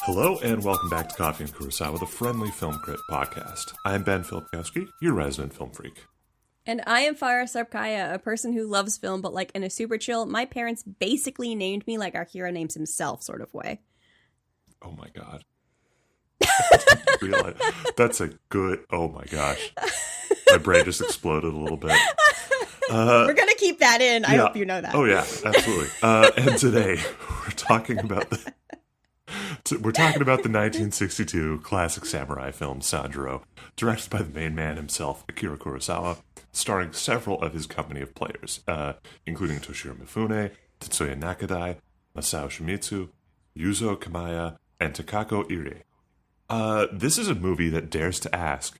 Hello and welcome back to Coffee Kurosawa, the friendly film crit podcast. I'm Ben Filipkowski, your resident film freak. And I am Farrah Sarpkaya, a person who loves film, but like in a super chill, my parents basically named me like Akira names himself sort of way. Oh my god. I didn't realize. That's a good, oh my gosh. My brain just exploded a little bit. We're going to keep that in. I hope you know that. Oh yeah, absolutely. And today we're talking about the 1962 classic samurai film Sanjuro, directed by the main man himself, Akira Kurosawa, starring several of his company of players, including Toshiro Mifune, Tetsuya Nakadai, Masao Shimizu, Yuzo Kamaya, and Takako Ire. This is a movie that dares to ask,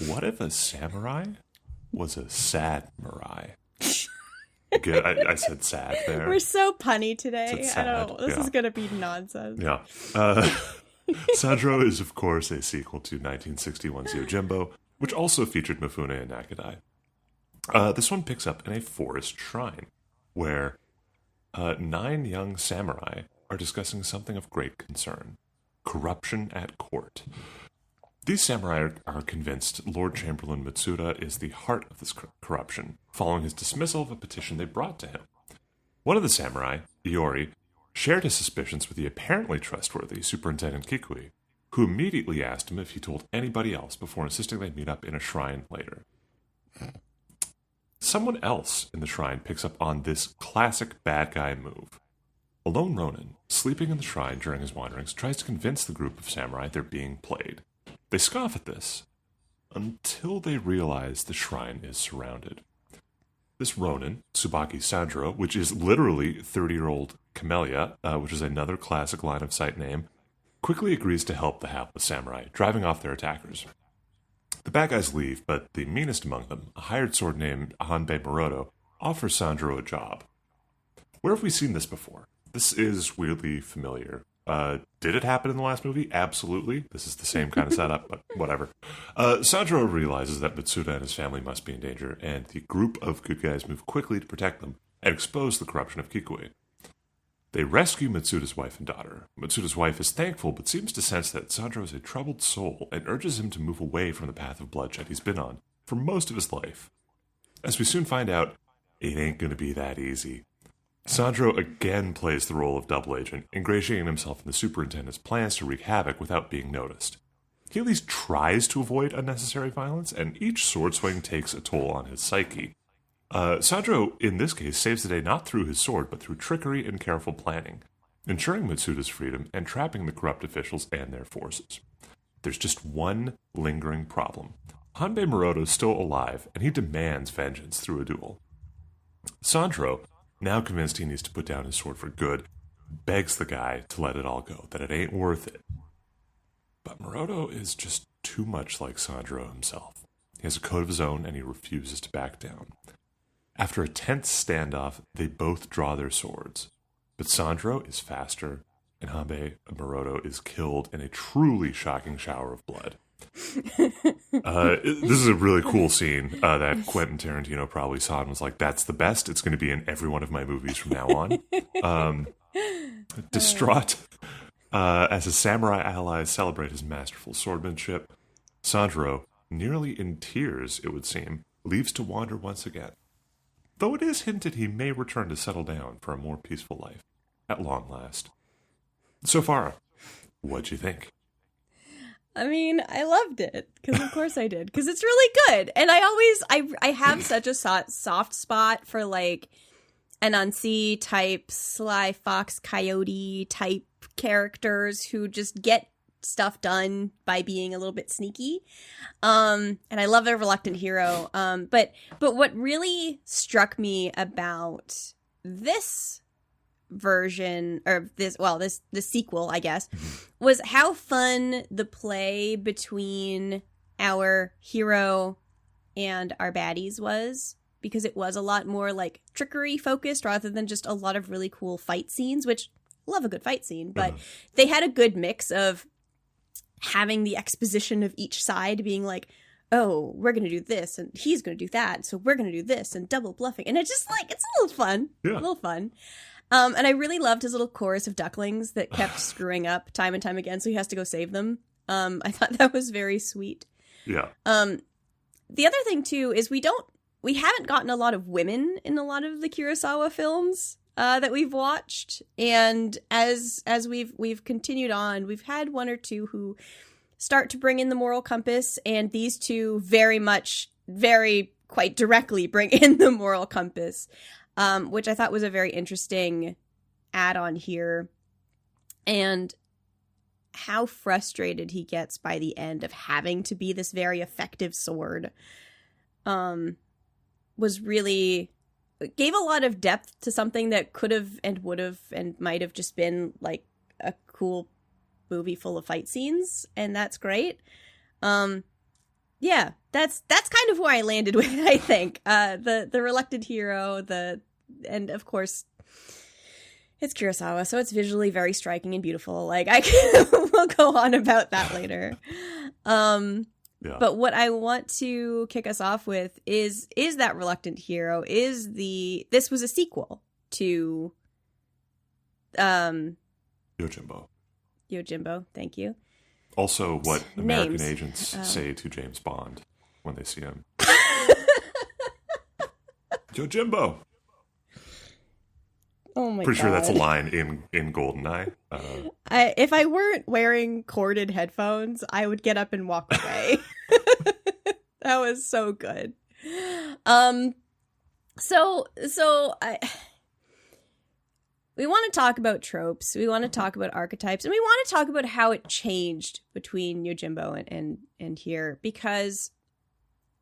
what if a samurai was a sad Mirai? Good. I said sad there. We're so punny today. Sad, I don't know. This is going to be nonsense. Yeah. Sanjuro is, of course, a sequel to 1961's Yojimbo, which also featured Mifune and Nakadai. This one picks up in a forest shrine, where 9 young samurai are discussing something of great concern: corruption at court. These samurai are convinced Lord Chamberlain Matsuda is the heart of this corruption, following his dismissal of a petition they brought to him. One of the samurai, Iori, shared his suspicions with the apparently trustworthy Superintendent Kikui, who immediately asked him if he told anybody else before insisting they meet up in a shrine later. Someone else in the shrine picks up on this classic bad guy move. A lone Ronin, sleeping in the shrine during his wanderings, tries to convince the group of samurai they're being played. They scoff at this, until they realize the shrine is surrounded. This Ronin, Tsubaki Sanjuro, which is literally 30-year-old Camellia, which is another classic line-of-sight name, quickly agrees to help the hapless samurai, driving off their attackers. The bad guys leave, but the meanest among them, a hired sword named Hanbei Moroto, offers Sanjuro a job. Where have we seen this before? This is weirdly familiar. Did it happen in the last movie? Absolutely. This is the same kind of setup, but whatever. Sanjuro realizes that Matsuda and his family must be in danger, and the group of good guys move quickly to protect them and expose the corruption of Kikui. They rescue Matsuda's wife and daughter. Matsuda's wife is thankful, but seems to sense that Sanjuro is a troubled soul and urges him to move away from the path of bloodshed he's been on for most of his life. As we soon find out, it ain't gonna be that easy. Sanjuro again plays the role of double agent, ingratiating himself in the superintendent's plans to wreak havoc without being noticed. He at least tries to avoid unnecessary violence, and each sword swing takes a toll on his psyche. Sanjuro, in this case, saves the day not through his sword, but through trickery and careful planning, ensuring Matsuda's freedom and trapping the corrupt officials and their forces. There's just one lingering problem. Hanbei Moroto is still alive, and he demands vengeance through a duel. Sanjuro, now convinced he needs to put down his sword for good, begs the guy to let it all go, that it ain't worth it. But Moroto is just too much like Sanjuro himself. He has a code of his own, and he refuses to back down. After a tense standoff, they both draw their swords. But Sanjuro is faster, and Hanbei Moroto is killed in a truly shocking shower of blood. This is a really cool scene that Quentin Tarantino probably saw and was like, that's the best. It's going to be in every one of my movies from now on. Distraught as his samurai allies celebrate his masterful swordsmanship, Sanjuro, nearly in tears, it would seem, leaves to wander once again. Though it is hinted he may return to settle down for a more peaceful life, at long last. So far, what'd you think? I mean, I loved it, because of course I did, because it's really good. And I have such a soft spot for, like, Anansi type, Sly Fox Coyote type characters who just get stuff done by being a little bit sneaky. And I love a reluctant hero. But what really struck me about this version, or this sequel, I guess, was how fun the play between our hero and our baddies was, because it was a lot more like trickery focused rather than just a lot of really cool fight scenes, which I love a good fight scene, but they had a good mix of having the exposition of each side being like, oh, we're going to do this and he's going to do that, so we're going to do this, and double bluffing. And it's just like, it's a little fun. Yeah. A little fun. And I really loved his little chorus of ducklings that kept screwing up time and time again, so he has to go save them. I thought that was very sweet. Yeah. The other thing too is we haven't gotten a lot of women in a lot of the Kurosawa films that we've watched, and as we've continued on, we've had one or two who start to bring in the moral compass, and these two very quite directly bring in the moral compass, which I thought was a very interesting add-on here, and how frustrated he gets by the end of having to be this very effective sword was really gave a lot of depth to something that could have and would have and might have just been like a cool movie full of fight scenes, and that's great. Yeah, that's kind of where I landed with it, I think. The reluctant hero, and of course it's Kurosawa, so it's visually very striking and beautiful. Like we'll go on about that later. Yeah. But what I want to kick us off with is that reluctant hero this was a sequel to Yojimbo. Yojimbo, thank you. Also what American Names. agents say to James Bond when they see him. Yojimbo! Oh my god. Pretty sure that's a line in GoldenEye. If I weren't wearing corded headphones, I would get up and walk away. That was so good. We want to talk about tropes. We want to talk about archetypes, and we want to talk about how it changed between Yojimbo and here, because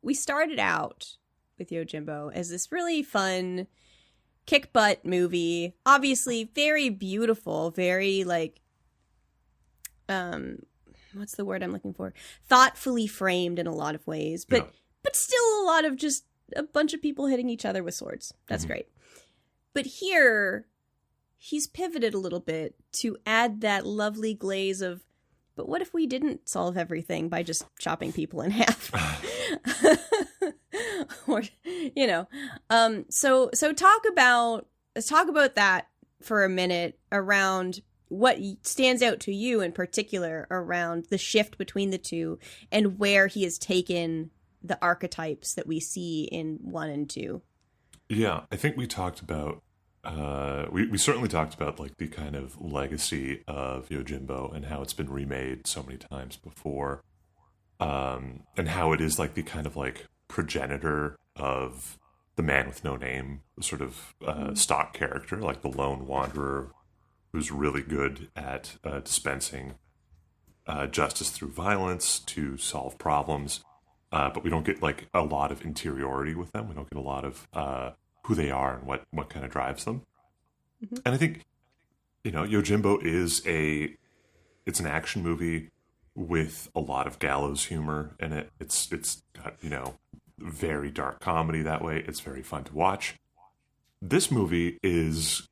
we started out with Yojimbo as this really fun kick butt movie, obviously very beautiful, very like what's the word I'm looking for, thoughtfully framed in a lot of ways, but still a lot of just a bunch of people hitting each other with swords. That's great. But here he's pivoted a little bit to add that lovely glaze of, but what if we didn't solve everything by just chopping people in half? Or, so let's talk about that for a minute around what stands out to you in particular around the shift between the two and where he has taken the archetypes that we see in 1 and 2. Yeah, I think we talked about we certainly talked about like the kind of legacy of Yojimbo and how it's been remade so many times before, and how it is like the kind of like progenitor of the man with no name sort of stock character, like the lone wanderer who's really good at dispensing justice through violence to solve problems, but we don't get like a lot of interiority with them. We don't get a lot of who they are and what kind of drives them. And I think, Yojimbo is it's an action movie with a lot of gallows humor in it. It's got, very dark comedy that way. It's very fun to watch. This movie is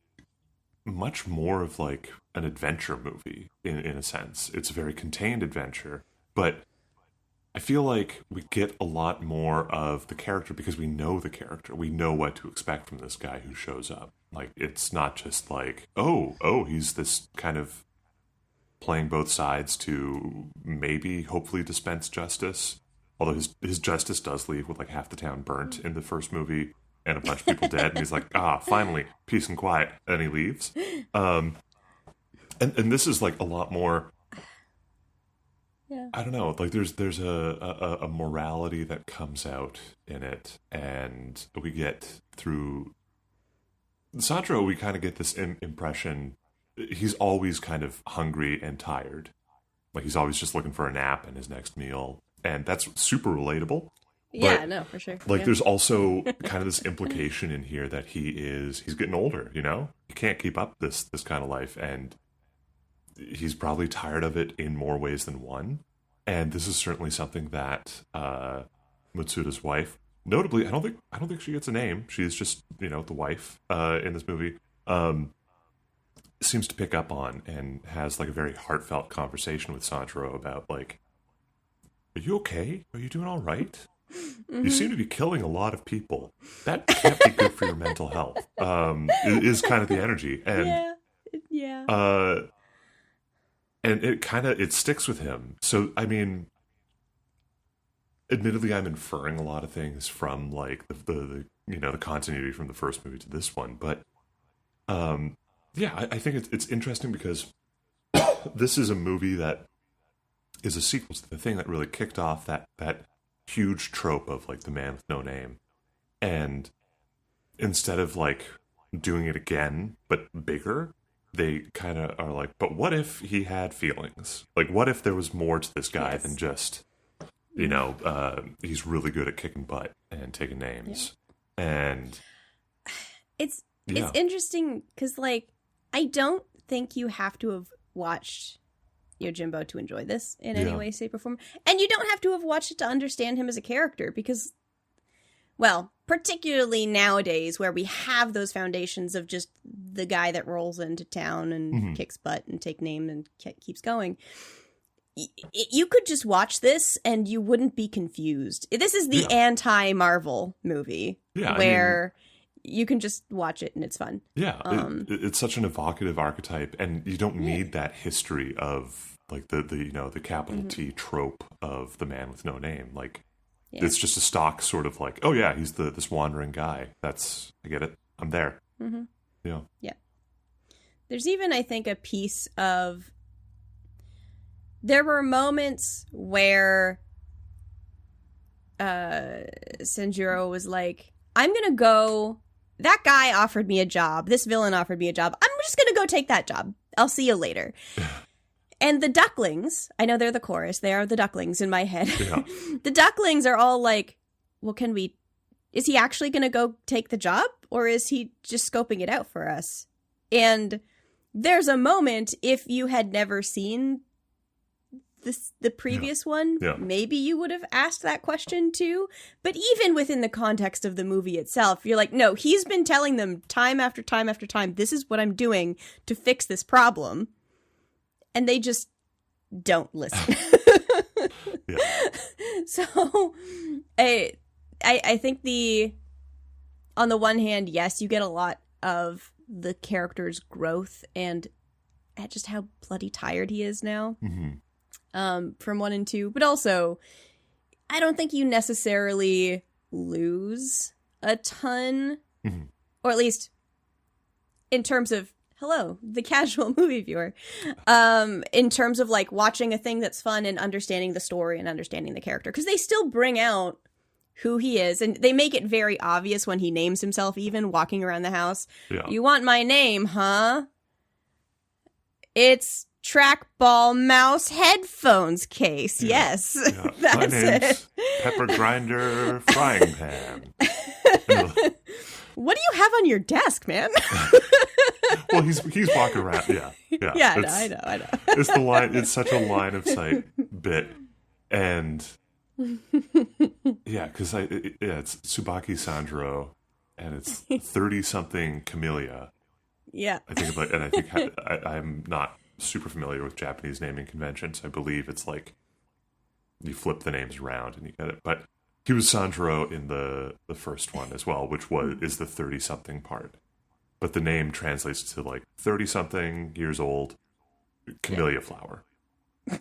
much more of like an adventure movie in a sense. It's a very contained adventure, but I feel like we get a lot more of the character because we know the character. We know what to expect from this guy who shows up. Like, it's not just like, oh, he's this kind of playing both sides to maybe hopefully dispense justice. Although his justice does leave with like half the town burnt in the first movie and a bunch of people dead. And he's like, finally, peace and quiet. And he leaves. And this is like a lot more... Yeah. I don't know. Like there's a morality that comes out in it, and we get through Sanjuro. We kind of get this impression he's always kind of hungry and tired. Like he's always just looking for a nap and his next meal, and that's super relatable. Yeah, no, for sure. Like there's also kind of this implication in here that he's getting older. He can't keep up this kind of life, and he's probably tired of it in more ways than one. And this is certainly something that Matsuda's wife, notably, I don't think she gets a name. She's just, the wife in this movie, seems to pick up on and has like a very heartfelt conversation with Sanjuro about like, are you okay? Are you doing all right? You seem to be killing a lot of people. That can't be good for your mental health. Is kind of the energy. And yeah. And it sticks with him. So, I mean, admittedly, I'm inferring a lot of things from like the the continuity from the first movie to this one. But I think it's interesting because this is a movie that is a sequel to the thing that really kicked off that huge trope of like the man with no name. And instead of like doing it again, but bigger, they kind of are like, but what if he had feelings? Like, what if there was more to this guy than just, he's really good at kicking butt and taking names. Yeah. And it's interesting because, like, I don't think you have to have watched Yojimbo to enjoy this in any way, shape, or form. And you don't have to have watched it to understand him as a character because, well, particularly nowadays where we have those foundations of just the guy that rolls into town and kicks butt and take name and keeps going. You could just watch this and you wouldn't be confused. This is the anti-Marvel movie where you can just watch it and it's fun. Yeah, it's such an evocative archetype, and you don't need that history of like the capital T trope of the man with no name. Like it's just a stock sort of like, oh yeah, he's this wandering guy. I get it. I'm there. Mm-hmm. Yeah. Yeah. There's even, I think, a piece of. There were moments where Sanjuro was like, I'm going to go. That guy offered me a job. This villain offered me a job. I'm just going to go take that job. I'll see you later. And the ducklings, I know they're the chorus. They are the ducklings in my head. Yeah. The ducklings are all like, well, is he actually going to go take the job? Or is he just scoping it out for us? And there's a moment, if you had never seen the previous one, maybe you would have asked that question too. But even within the context of the movie itself, you're like, no, he's been telling them time after time after time, this is what I'm doing to fix this problem. And they just don't listen. So I think on the one hand, yes, you get a lot of the character's growth and just how bloody tired he is now. From 1 and 2, but also I don't think you necessarily lose a ton, or at least in terms of the casual movie viewer, in terms of like watching a thing that's fun and understanding the story and understanding the character, because they still bring out who he is, and they make it very obvious when he names himself, even walking around the house. You want my name, huh? It's trackball mouse headphones case. Yes, that's my name's it. Pepper grinder frying pan. What do you have on your desk, man? Well, he's walking around. Yeah. I know. It's the line. It's such a line of sight bit, and because it's Tsubaki Sanjuro, and it's 30-something Camellia. Yeah, I think I'm not super familiar with Japanese naming conventions. I believe it's like you flip the names around and you get it. But he was Sanjuro in the first one as well, which is the 30-something part. But the name translates to like 30-something years old camellia flower.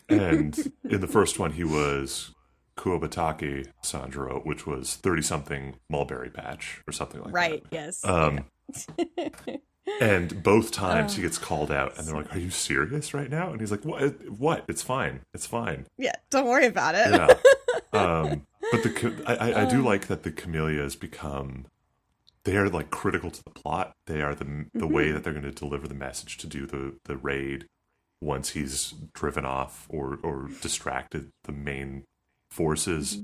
And in the first one, he was Kuobatake Sanjuro, which was 30-something mulberry patch or something like that. Right, yes. And both times he gets called out, and they're like, "Are you serious right now?" And he's like, "What? It's fine. It's fine." Yeah, don't worry about it. Yeah. But I do like that the camellias they are like critical to the plot. They are the way that they're going to deliver the message to do the raid once he's driven off or distracted the main forces.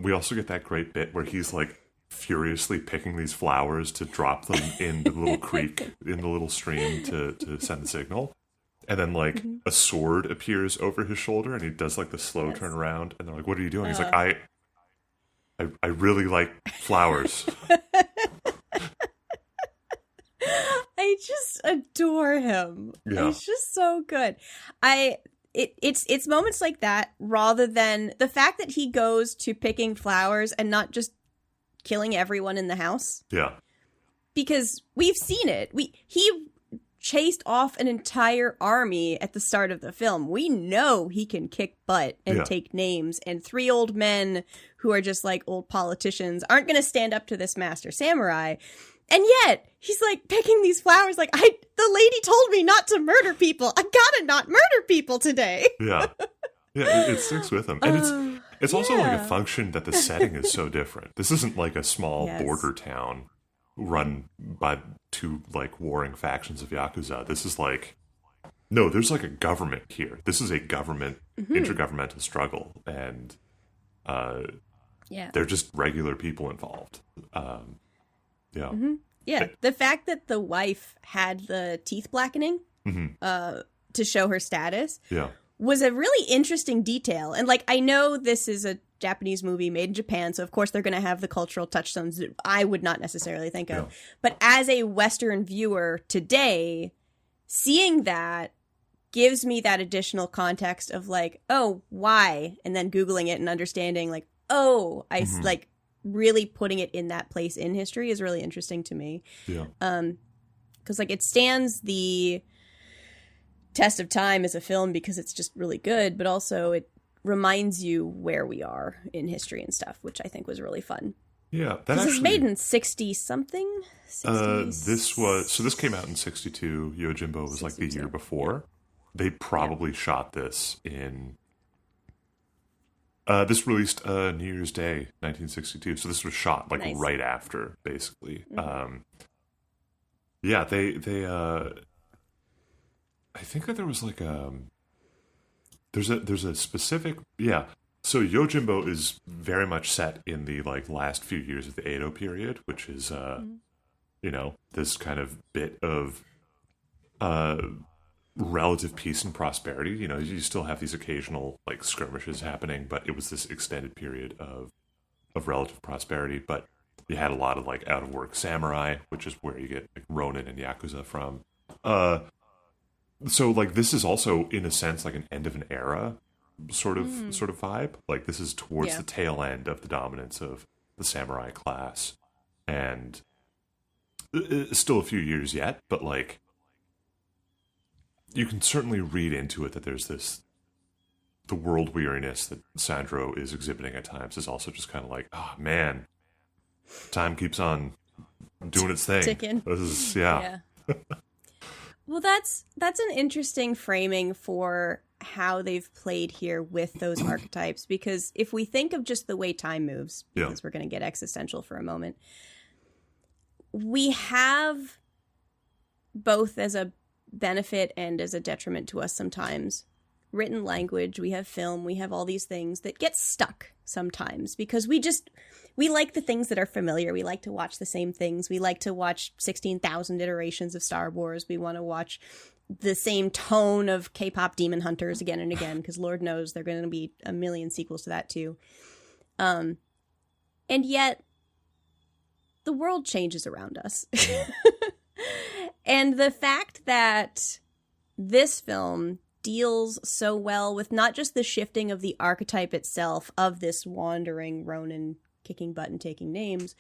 We also get that great bit where he's like furiously picking these flowers to drop them in the little creek, in the little stream to send the signal. And then like a sword appears over his shoulder and he does like the slow turn around, and they're like, "What are you doing?" He's like, I really like flowers. I just adore him. Yeah. He's just so good. it's moments like that, rather than the fact that he goes to picking flowers and not just killing everyone in the house. Yeah. Because we've seen it. He chased off an entire army at the start of the film. We know he can kick butt and take names, and 3 old men who are just like old politicians aren't going to stand up to this master samurai. And yet he's like picking these flowers like, the lady told me not to murder people. I gotta not murder people today. Yeah. Yeah, it sticks with him. And it's also like a function that the setting is so different. This isn't like a small border town run by 2 like warring factions of Yakuza. This is like, no, there's like a government here. This is a government, intergovernmental struggle. And they're just regular people involved. Yeah. Mm-hmm. Yeah. The fact that the wife had the teeth blackening to show her status was a really interesting detail. And like, I know this is a Japanese movie made in Japan, so of course they're going to have the cultural touchstones that I would not necessarily think of. But as a Western viewer today, seeing that gives me that additional context of like, oh, why? And then Googling it and understanding like, oh, like really putting it in that place in history is really interesting to me. Yeah. Because like it stands the test of time as a film because it's just really good, but also it reminds you where we are in history and stuff, which I think was really fun. Yeah, that actually was made in 60 something. This came out in 62. Yojimbo was 62. Like the year before. They probably shot this in. This released New Year's Day, 1962. So this was shot like right after, basically. Yeah, they. I think that there was like there's a specific So Yojimbo is very much set in the like last few years of the Edo period, which is this kind of bit of relative peace and prosperity. You know, you still have these occasional like skirmishes happening, but it was this extended period of relative prosperity. But you had a lot of like out of work samurai, which is where you get like Ronin and Yakuza from. So like this is also in a sense like an end of an era sort of vibe. Like this is towards the tail end of the dominance of the samurai class, and it's still a few years yet, but like you can certainly read into it that there's the world weariness that Sanjuro is exhibiting at times is also just kind of like, oh man, time keeps on doing its thing. Ticking. This is yeah. Well, that's an interesting framing for how they've played here with those archetypes, because if we think of just the way time moves, because we're going to get existential for a moment, we have both as a benefit and as a detriment to us sometimes written language, we have film, we have all these things that get stuck sometimes because we like the things that are familiar. We like to watch the same things. We like to watch 16,000 iterations of Star Wars. We want to watch the same tone of K-pop Demon Hunters again and again, because Lord knows there are going to be a million sequels to that too. And yet the world changes around us. And the fact that this film deals so well with not just the shifting of the archetype itself of this wandering Ronin kicking butt and taking names,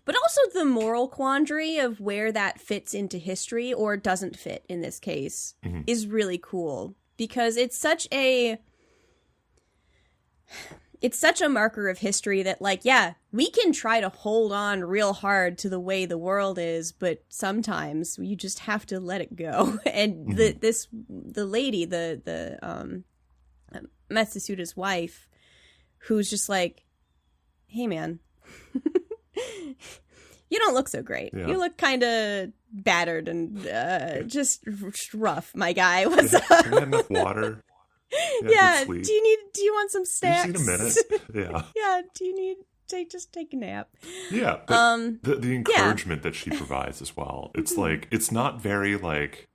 but also the moral quandary of where that fits into history or doesn't fit in this case is really cool, because it's such a marker of history that, like, yeah, we can try to hold on real hard to the way the world is, but sometimes you just have to let it go. And the lady, the Matsuda's wife, who's just like, hey man, you don't look so great. Yeah. You look kind of battered and just rough, my guy. What's up? Have you had enough water? Yeah. Do you want some snacks? You just need a minute. Yeah. Yeah. Do you need to just take a nap? Yeah. But the encouragement that she provides as well. It's like, it's not very like,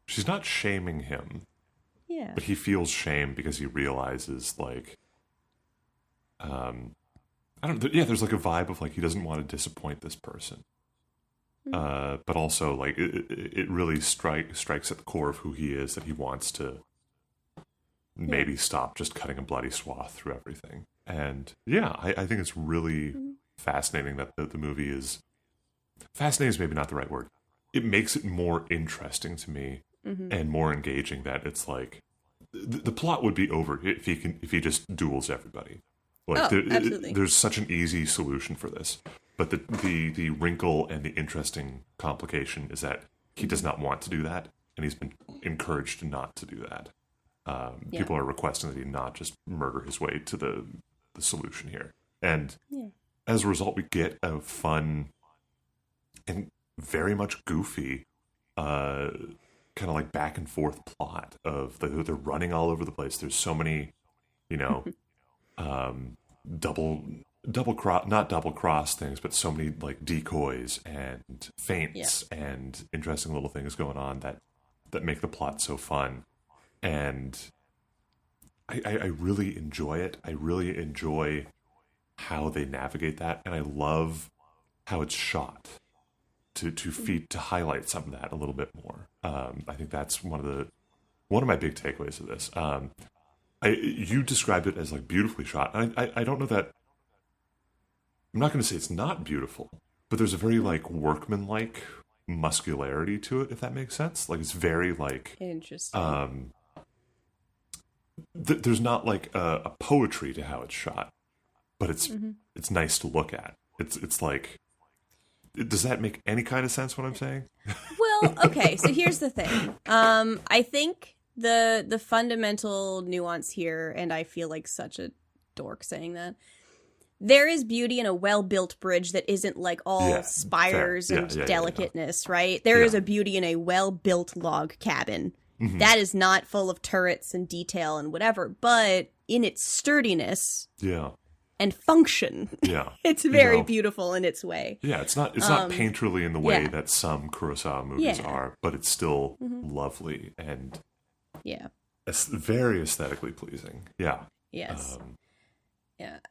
she's not shaming him. Yeah. But he feels shame because he realizes like, I don't. Yeah, there's like a vibe of like he doesn't want to disappoint this person, but also like it really strikes at the core of who he is, that he wants to maybe stop just cutting a bloody swath through everything. And yeah, I think it's really fascinating that the movie is... Fascinating is maybe not the right word. It makes it more interesting to me and more engaging, that it's like... The plot would be over if he just duels everybody. Like absolutely. There's such an easy solution for this. But the wrinkle and the interesting complication is that he does not want to do that, and he's been encouraged not to do that. People are requesting that he not just murder his way to the solution here. And as a result, we get a fun and very much goofy kind of like back and forth plot of they're running all over the place. There's so many, not double cross things, but so many like decoys and feints and interesting little things going on that make the plot so fun. And I really enjoy it. I really enjoy how they navigate that, and I love how it's shot to highlight some of that a little bit more. I think that's one of my big takeaways of this. You described it as like beautifully shot, and I don't know that. I'm not going to say it's not beautiful, but there's a very like workmanlike muscularity to it, if that makes sense. Like it's very like interesting. There's not like a poetry to how it's shot, but it's nice to look at. It's like, does that make any kind of sense what I'm saying? Well, okay, so here's the thing. I think the fundamental nuance here, and I feel like such a dork saying that, there is beauty in a well-built bridge that isn't like all spires and delicateness, right? There is a beauty in a well-built log cabin. That is not full of turrets and detail and whatever, but in its sturdiness and function, it's very beautiful in its way. Yeah, it's not painterly in the way that some Kurosawa movies are, but it's still lovely and it's very aesthetically pleasing. Yeah. Yes.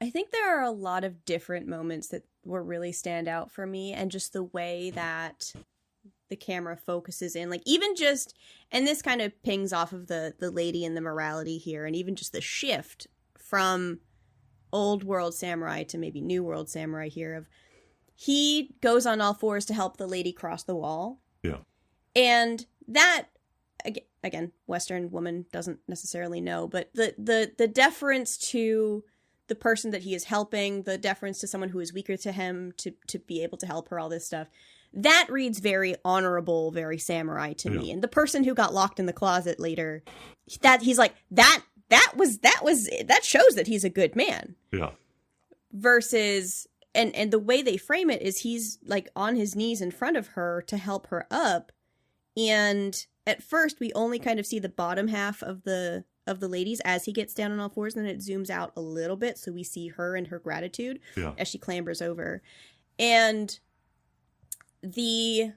I think there are a lot of different moments that will really stand out for me, and just the way that the camera focuses in, like even just, and this kind of pings off of the lady and the morality here, and even just the shift from old world samurai to maybe new world samurai here, of he goes on all fours to help the lady cross the wall. Yeah. And that, again, Western woman doesn't necessarily know, but the deference to the person that he is helping, the deference to someone who is weaker to him to be able to help her, all this stuff, that reads very honorable, very samurai to me. And the person who got locked in the closet later, that he's like, that shows that he's a good man. Yeah. Versus, and the way they frame it is he's like on his knees in front of her to help her up. And at first we only kind of see the bottom half of the ladies as he gets down on all fours, and then it zooms out a little bit so we see her and her gratitude as she clambers over. And we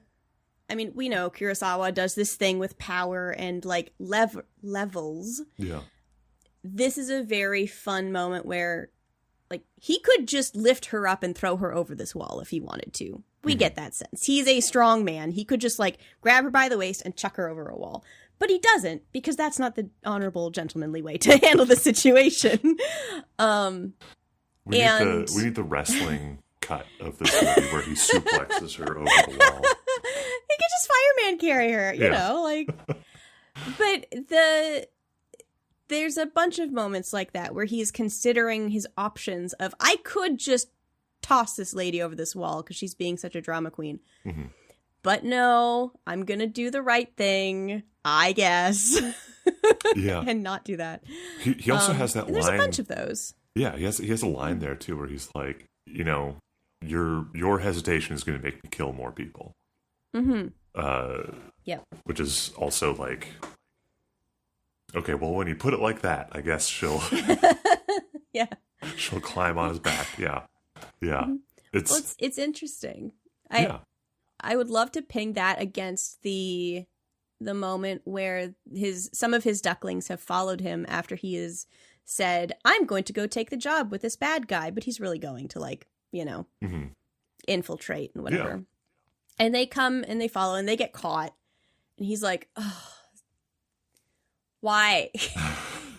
know Kurosawa does this thing with power and like levels. Yeah. This is a very fun moment where like he could just lift her up and throw her over this wall if he wanted to. We get that sense. He's a strong man. He could just like grab her by the waist and chuck her over a wall. But he doesn't, because that's not the honorable, gentlemanly way to handle the situation. We need the wrestling cut of this movie where he suplexes her over the wall. He could just fireman carry her, you know, like. But there's a bunch of moments like that where he's considering his options of, I could just toss this lady over this wall because she's being such a drama queen. But no, I'm going to do the right thing, I guess. And not do that. He also has that line. There's a bunch of those. Yeah, he has a line there too where he's like, you know, your hesitation is going to make me kill more people. Which is also like, okay, well, when you put it like that, I guess she'll she'll climb on his back. Yeah. It's interesting. I would love to ping that against the moment where some of his ducklings have followed him after he has said, I'm going to go take the job with this bad guy, but he's really going to, like, you know, infiltrate and whatever. And they come and they follow and they get caught. And he's like, oh, why?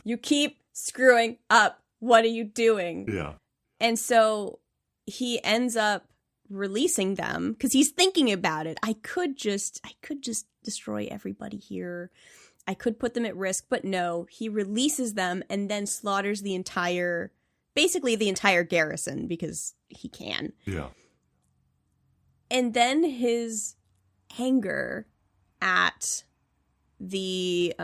You keep screwing up. What are you doing? Yeah. And so he ends up releasing them because he's thinking about it. I could just destroy everybody here. I could put them at risk, but no, he releases them and then slaughters basically the entire garrison because he can. Yeah. And then his anger at the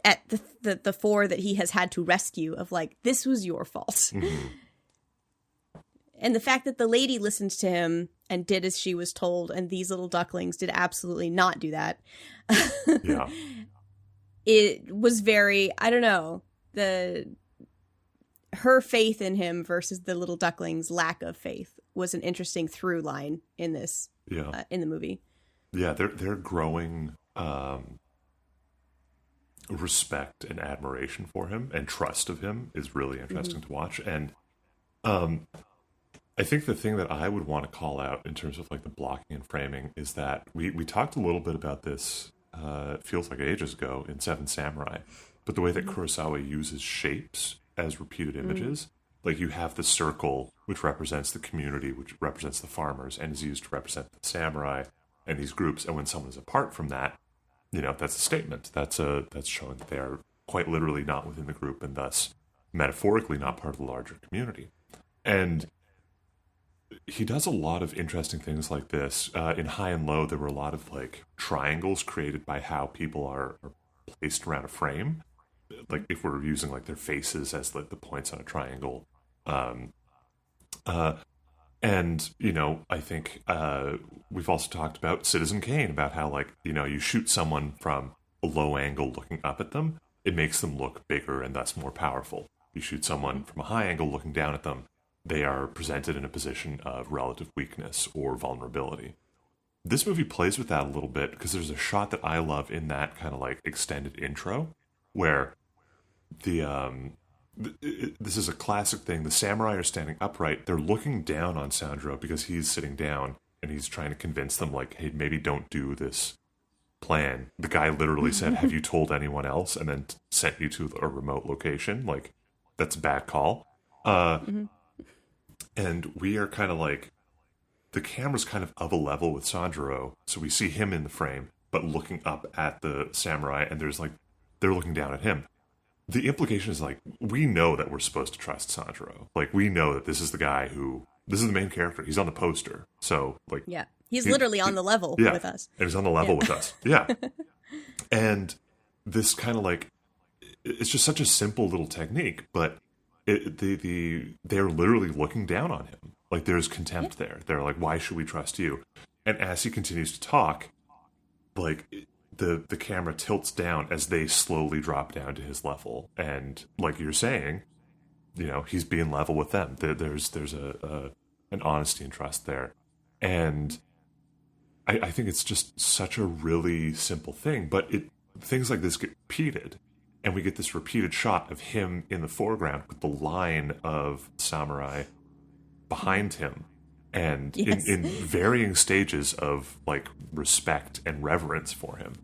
at the four that he has had to rescue of like, this was your fault. Mm-hmm. And the fact that the lady listened to him and did as she was told, and these little ducklings did absolutely not do that. Yeah. It was very, I don't know, her faith in him versus the little ducklings' lack of faith was an interesting through line in this, in the movie. Yeah, they're growing respect and admiration for him and trust of him is really interesting to watch. And I think the thing that I would want to call out in terms of like the blocking and framing is that we talked a little bit about this, it feels like ages ago in Seven Samurai, but the way that Kurosawa uses shapes as repeated images, like you have the circle, which represents the community, which represents the farmers, and is used to represent the samurai and these groups. And when someone is apart from that, that's a statement. That's showing that they are quite literally not within the group and thus metaphorically not part of the larger community. And he does a lot of interesting things like this. In High and Low, there were a lot of like triangles created by how people are placed around a frame. Like if we're using like their faces as like the points on a triangle. And, I think we've also talked about Citizen Kane, about how like, you shoot someone from a low angle looking up at them, it makes them look bigger and thus more powerful. You shoot someone from a high angle looking down at them, they are presented in a position of relative weakness or vulnerability. This movie plays with that a little bit because there's a shot that I love in that kind of like extended intro where this is a classic thing. The samurai are standing upright. They're looking down on Sanjuro because he's sitting down and he's trying to convince them like, hey, maybe don't do this plan. The guy literally said, have you told anyone else? And then sent you to a remote location. Like, that's a bad call. And we are kind of like, the camera's kind of a level with Sanjuro. So we see him in the frame, but looking up at the samurai, and there's like, they're looking down at him. The implication is like, we know that we're supposed to trust Sanjuro. Like, we know that this is the guy this is the main character. He's on the poster. So like, yeah, he's literally on the level with us. And he's on the level with us. Yeah. And this kind of like, it's just such a simple little technique, but they're literally looking down on him. Like there's contempt there. They're like, why should we trust you? And as he continues to talk, like the camera tilts down as they slowly drop down to his level. And like you're saying, he's being level with them. There's an honesty and trust there. And I think it's just such a really simple thing, but things like this get repeated. And we get this repeated shot of him in the foreground with the line of samurai behind him. And in varying stages of like respect and reverence for him.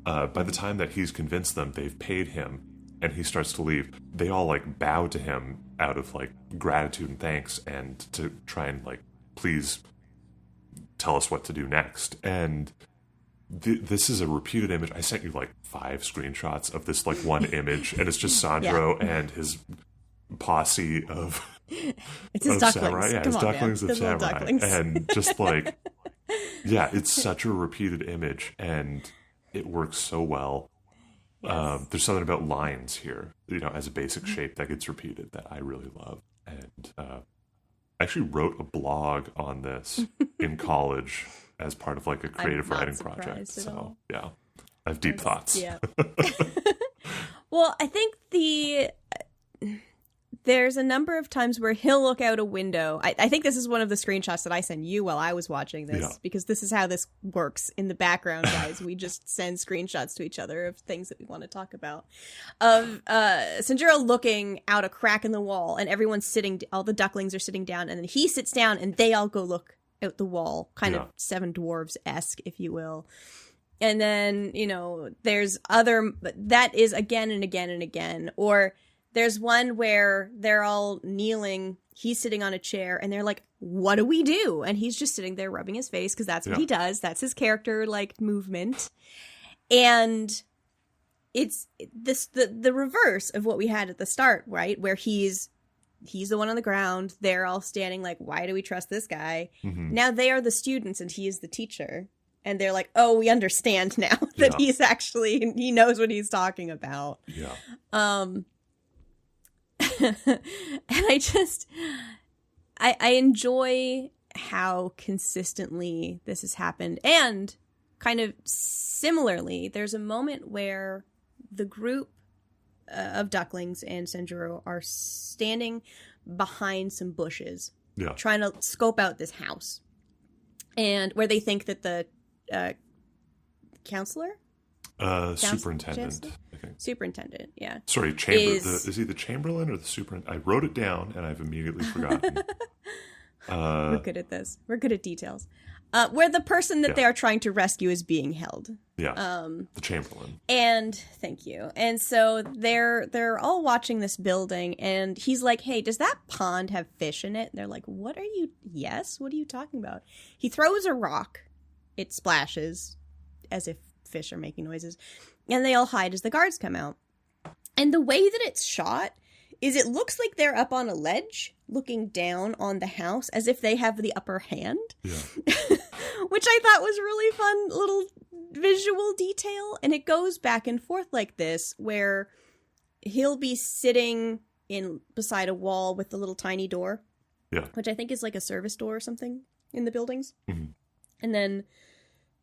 By the time that he's convinced them, they've paid him, and he starts to leave, they all like bow to him out of like gratitude and thanks, and to try and like, please tell us what to do next. And this is a repeated image. I sent you like 5 screenshots of this like one image, and it's just Sanjuro and his posse of it's his ducklings. Samurai. Yeah, his ducklings of samurai. Ducklings. And just like, yeah, it's such a repeated image, and it works so well. Yes. There's something about lines here, as a basic shape that gets repeated that I really love. And I actually wrote a blog on this in college as part of like a creative writing project. So yeah, I have deep thoughts. Yeah. Well, I think there's a number of times where he'll look out a window. I think this is one of the screenshots that I sent you while I was watching this, because this is how this works in the background, guys. We just send screenshots to each other of things that we want to talk about. Of Sanjuro looking out a crack in the wall, and everyone's sitting, all the ducklings are sitting down, and then he sits down and they all go look out the wall, kind of Seven Dwarves-esque, if you will. And then, there's that is again and again and again. Or there's one where they're all kneeling, he's sitting on a chair, and they're like, what do we do? And he's just sitting there rubbing his face, because that's what he does. That's his character, movement. And it's the reverse of what we had at the start, right? Where he's the one on the ground. They're all standing like, why do we trust this guy? Mm-hmm. Now they are the students and he is the teacher. And they're like, oh, we understand now that he knows what he's talking about. Yeah. And I enjoy how consistently this has happened. And kind of similarly, there's a moment where the group of ducklings and Sanjuro are standing behind some bushes, trying to scope out this house, and where they think that the counselor, superintendent, I think. Superintendent, yeah. Sorry, is he the Chamberlain or the superintendent? I wrote it down and I've immediately forgotten. We're good at this. We're good at details. Where the person that they are trying to rescue is being held. Yeah. The Chamberlain. And thank you. And so they're all watching this building, and he's like, hey, does that pond have fish in it? And they're like, what are you? Yes. What are you talking about? He throws a rock. It splashes as if fish are making noises. And they all hide as the guards come out. And the way that it's shot is it looks like they're up on a ledge looking down on the house as if they have the upper hand. Yeah. Which I thought was really fun little visual detail. And it goes back and forth like this, where he'll be sitting beside a wall with the little tiny door. Yeah. Which I think is like a service door or something in the buildings. Mm-hmm. And then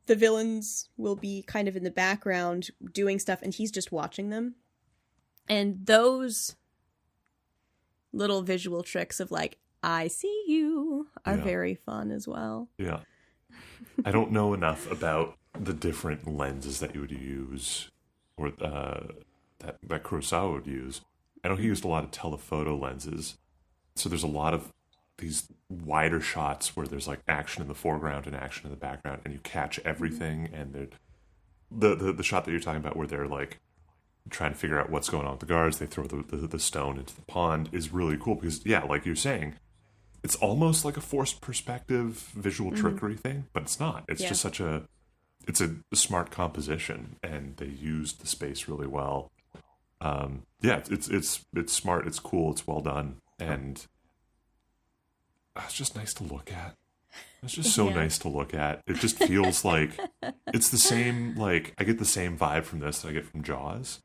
the villains will be kind of in the background doing stuff, and he's just watching them. And those little visual tricks of like, I see you, are very fun as well. Yeah. I don't know enough about the different lenses that you would use, or that Kurosawa would use. I know he used a lot of telephoto lenses. So there's a lot of these wider shots where there's like action in the foreground and action in the background, and you catch everything. And the shot that you're talking about where they're like trying to figure out what's going on with the guards, they throw the stone into the pond, is really cool because, like you're saying, it's almost like a forced perspective visual trickery thing, but it's not. It's just it's a smart composition, and they used the space really well. It's smart, it's cool, it's well done, and it's just nice to look at. It's just so nice to look at. It just feels like it's the same, like, I get the same vibe from this that I get from Jaws.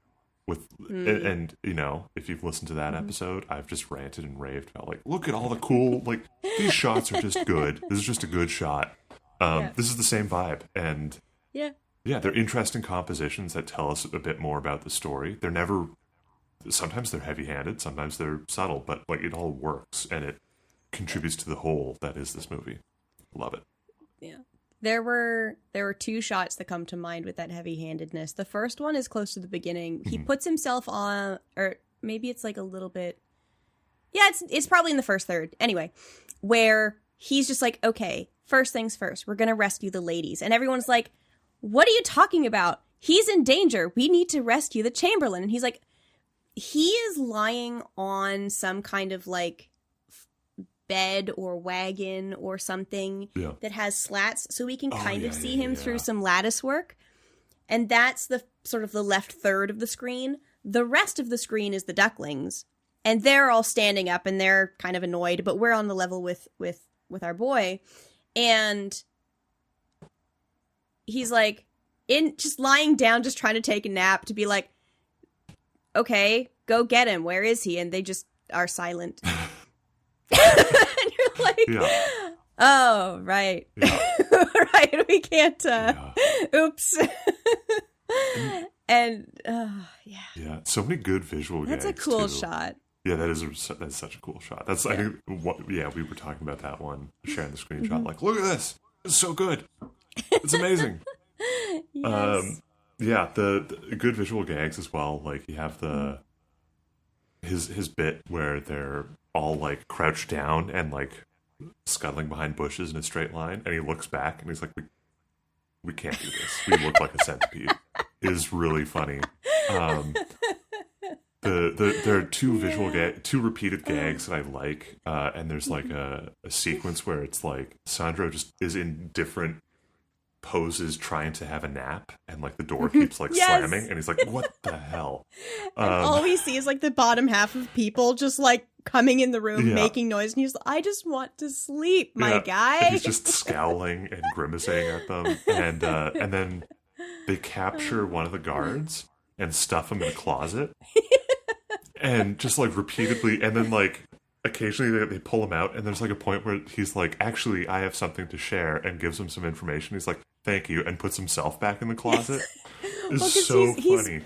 And if you've listened to that episode, I've just ranted and raved about, like, look at all the cool, like, these shots are just good. This is just a good shot. This is the same vibe. And they're interesting compositions that tell us a bit more about the story. Sometimes they're heavy-handed, sometimes they're subtle, but, like, it all works, and it contributes to the whole that is this movie. Love it. Yeah. There were two shots that come to mind with that heavy-handedness. The first one is close to the beginning. He puts himself on, or maybe it's like a little bit. Yeah, it's probably in the first third. Anyway, where he's just like, okay, first things first, we're going to rescue the ladies. And everyone's like, what are you talking about? He's in danger. We need to rescue the Chamberlain. And he's like, he is lying on some kind of like bed or wagon or something that has slats, so we can kind of see him through some lattice work. And that's the sort of the left third of the screen. The rest of the screen is the ducklings, and they're all standing up and they're kind of annoyed, but we're on the level with our boy, and he's like just lying down, just trying to take a nap, to be like, okay, go get him, where is he? And they just are silent. And you're like, oh, right. Right, we can't, oops. And, yeah, so many good visual gags. That's a cool shot. Yeah, that's such a cool shot. That's, I think, we were talking about that one, sharing the screenshot, like, look at this. It's so good. It's amazing. Yes. The good visual gags as well. Like, you have his bit where they're all like crouched down and like scuttling behind bushes in a straight line, and he looks back and he's like, we can't do this. We look like a centipede is really funny. There are two repeated gags that I like, and there's like a sequence where it's like Sanjuro just is in different poses trying to have a nap, and like the door keeps like slamming, and he's like, what the hell? And all we see is like the bottom half of people just like coming in the room making noise, and he's like, I just want to sleep, my guy. And he's just scowling and grimacing at them, and then they capture one of the guards and stuff him in a closet. And just like repeatedly, and then like occasionally they pull him out, and there's like a point where he's like, actually, I have something to share, and gives him some information. He's like, thank you, and puts himself back in the closet. It's so funny.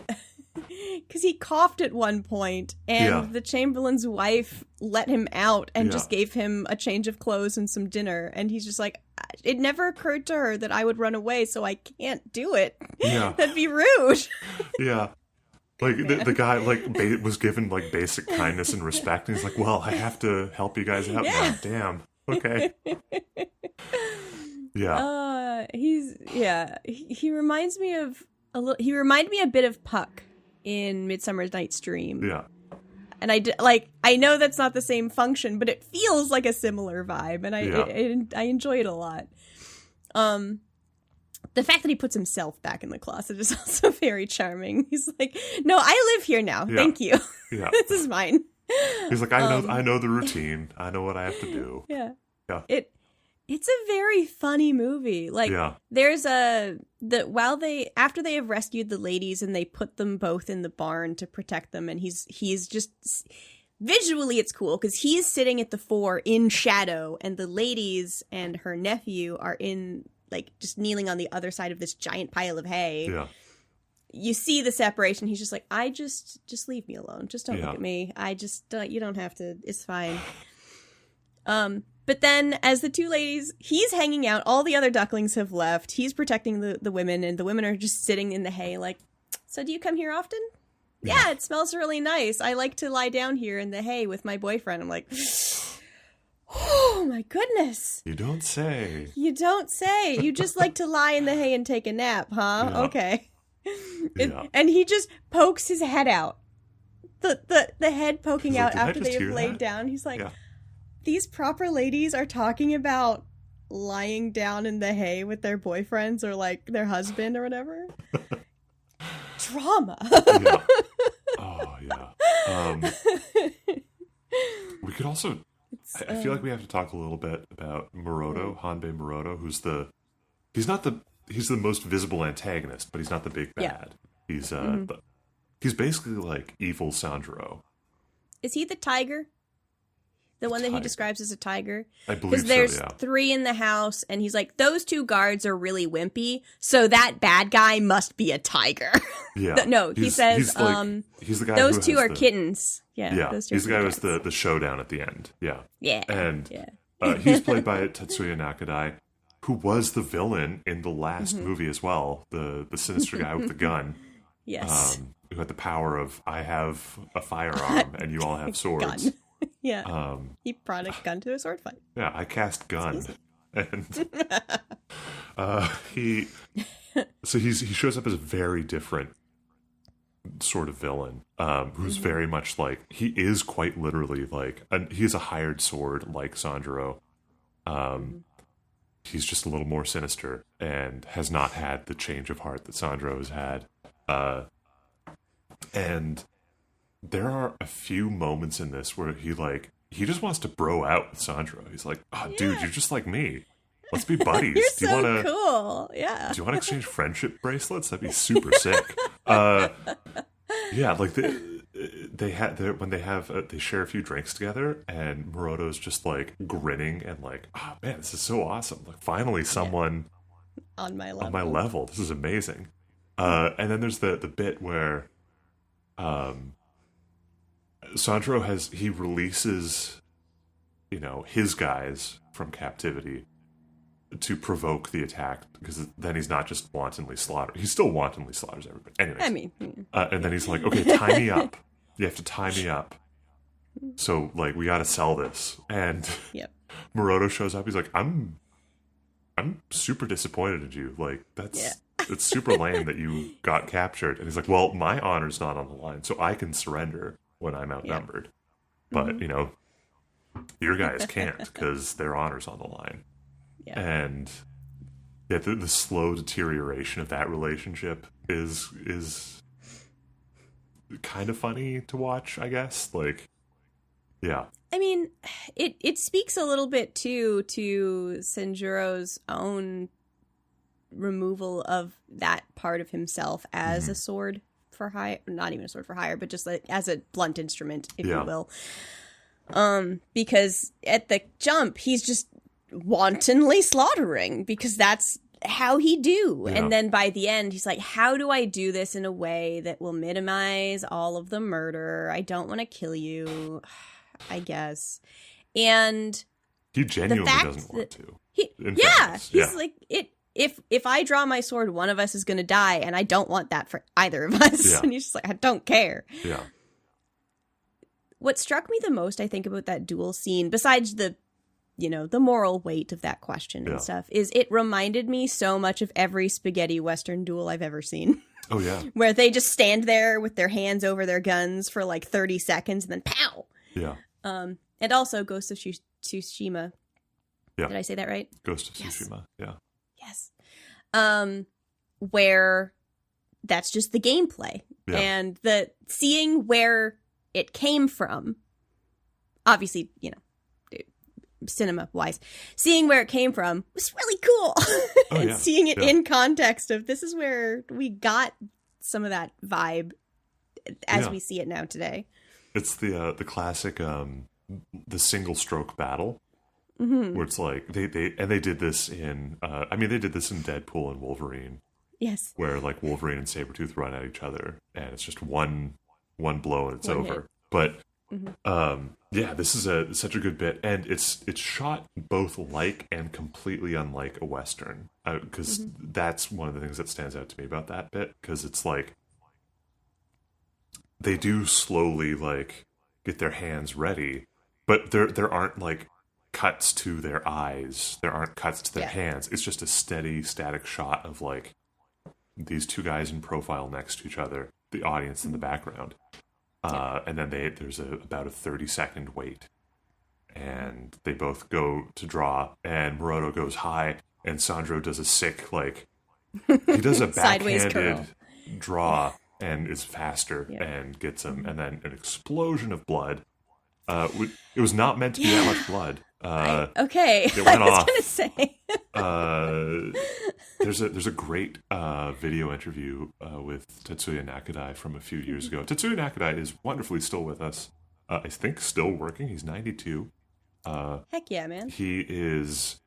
Because he coughed at one point, and the Chamberlain's wife let him out and just gave him a change of clothes and some dinner. And he's just like, it never occurred to her that I would run away, so I can't do it. Yeah. That'd be rude. Yeah. Like, the guy, like, was given, like, basic kindness and respect, and he's like, well, I have to help you guys out now. Damn. Okay. Yeah. He reminds me of he reminded me a bit of Puck in Midsummer Night's Dream. Yeah. And I know that's not the same function, but it feels like a similar vibe, and I enjoy it a lot. The fact that he puts himself back in the closet is also very charming. He's like, no, I live here now. Thank you. Yeah. This is mine. He's like, I know the routine. I know what I have to do. Yeah. Yeah. It's a very funny movie. Like, there's after they have rescued the ladies and they put them both in the barn to protect them, and he's just, visually it's cool because he's sitting at the fore in shadow, and the ladies and her nephew are in, like, just kneeling on the other side of this giant pile of hay. Yeah. You see the separation. He's just like, just leave me alone. Just don't look at me. You don't have to. It's fine. But then as the two ladies, he's hanging out. All the other ducklings have left. He's protecting the women, and the women are just sitting in the hay like, so do you come here often? Yeah, it smells really nice. I like to lie down here in the hay with my boyfriend. I'm like, oh my goodness. You don't say. You don't say. You just like to lie in the hay and take a nap, huh? Yeah. Okay. And he just pokes his head out. The head poking out after they have laid down. He's like, these proper ladies are talking about lying down in the hay with their boyfriends or like their husband or whatever. Drama. Yeah. Oh, yeah. We could also, I feel like we have to talk a little bit about Moroto, Hanbei Moroto, he's the most visible antagonist, but he's not the big bad. He's he's basically like evil Sanjuro. Is he the tiger? The one that he describes as a tiger? I believe so, because there's 3 in the house, and he's like, those 2 guards are really wimpy, so that bad guy must be a tiger. Yeah. No, he says, he's the guy those 2 are kittens. Yeah. Those 2 he's the guy who has the showdown at the end. Yeah. Yeah. And he's played by Tetsuya Nakadai, who was the villain in the last movie as well, the sinister guy with the gun. Yes. Who had the power of, I have a firearm and you all have swords. Gun. Yeah. He brought a gun to a sword fight. Yeah, I cast gun. And he shows up as a very different sort of villain, who's very much like, he is quite literally like, he's a hired sword like Sanjuro. He's just a little more sinister and has not had the change of heart that Sanjuro has had. And there are a few moments in this where he just wants to bro out with Sanjuro. He's like, oh, dude, you're just like me. Let's be buddies. You're cool. Yeah. Do you want to exchange friendship bracelets? That'd be super sick. Yeah, like they share a few drinks together, and Moroto's just like grinning and like, oh man, this is so awesome. Like finally someone on my level. This is amazing. And then there's the bit where Sanjuro he releases, his guys from captivity to provoke the attack, because then he's not just wantonly slaughtered. He still wantonly slaughters everybody. Anyways. I mean. And then he's like, okay, tie me up. You have to tie me up. So, like, we got to sell this. And Moroto shows up. He's like, I'm I'm super disappointed in you. Like, it's super lame that you got captured. And he's like, well, my honor's not on the line, so I can surrender when I'm outnumbered. But, you know, your guys can't because their honor's on the line. Yeah. And yeah, the slow deterioration of that relationship is kind of funny to watch, I guess. Like, yeah. I mean, it speaks a little bit, too, to Sanjuro's own removal of that part of himself as a sword for hire. Not even a sword for hire, but just like as a blunt instrument, if you will. Because at the jump, he's just wantonly slaughtering because that's how he do. Yeah. And then by the end, he's like, how do I do this in a way that will minimize all of the murder? I don't want to kill you, I guess. And he genuinely doesn't want to. He's like, if I draw my sword, one of us is going to die, and I don't want that for either of us. Yeah. And he's just like, I don't care. Yeah. What struck me the most, I think, about that duel scene, besides the, you know, the moral weight of that question and stuff, is it reminded me so much of every spaghetti Western duel I've ever seen. Oh, yeah. Where they just stand there with their hands over their guns for like 30 seconds and then pow! Yeah. And also Ghost of Tsushima. Yeah. Did I say that right? Ghost of Tsushima, yeah. Yes. Where that's just the gameplay. Yeah. And the seeing where it came from, obviously, you know, cinema-wise, seeing where it came from was really cool. And seeing it in context of this is where we got some of that vibe as we see it now today. It's the classic the single stroke battle, where it's like they did this in they did this in Deadpool and Wolverine. Yes, where like Wolverine and Sabretooth run at each other, and it's just one blow and it's over. Hit. But this is such a good bit, and it's shot both like and completely unlike a Western, because that's one of the things that stands out to me about that bit, because it's like they do slowly like get their hands ready, but there aren't like cuts to their eyes, there aren't cuts to their hands. It's just a steady static shot of like these two guys in profile next to each other, the audience in the background. And then there's about a 30-second wait, and they both go to draw, and Moroto goes high, and Sanjuro does a sick, like, he does a backhanded draw, and is faster, and gets him, and then an explosion of blood. It was not meant to be that much blood. It went off. I was gonna say. There's a great video interview with Tetsuya Nakadai from a few years ago. Tetsuya Nakadai is wonderfully still with us. I think still working. He's 92. Heck yeah, man. He is.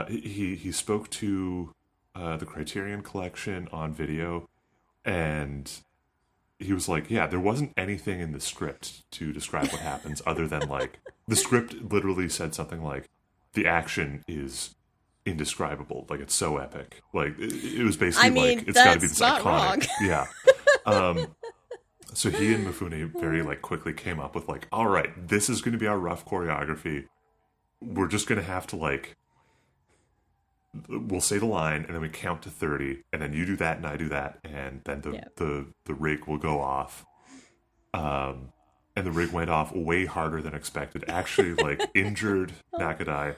He spoke to the Criterion Collection on video, and he was like, yeah, there wasn't anything in the script to describe what happens other than like the script literally said something like the action is indescribable, like it's so epic, like it was basically like it's got to be this iconic wrong. Yeah. So he and Mifune very like quickly came up with like, all right, this is going to be our rough choreography. We're just going to have to like, we'll say the line and then we count to 30, and then you do that and I do that, and then the rig will go off. And the rig went off way harder than expected. Actually, like injured Nakadai,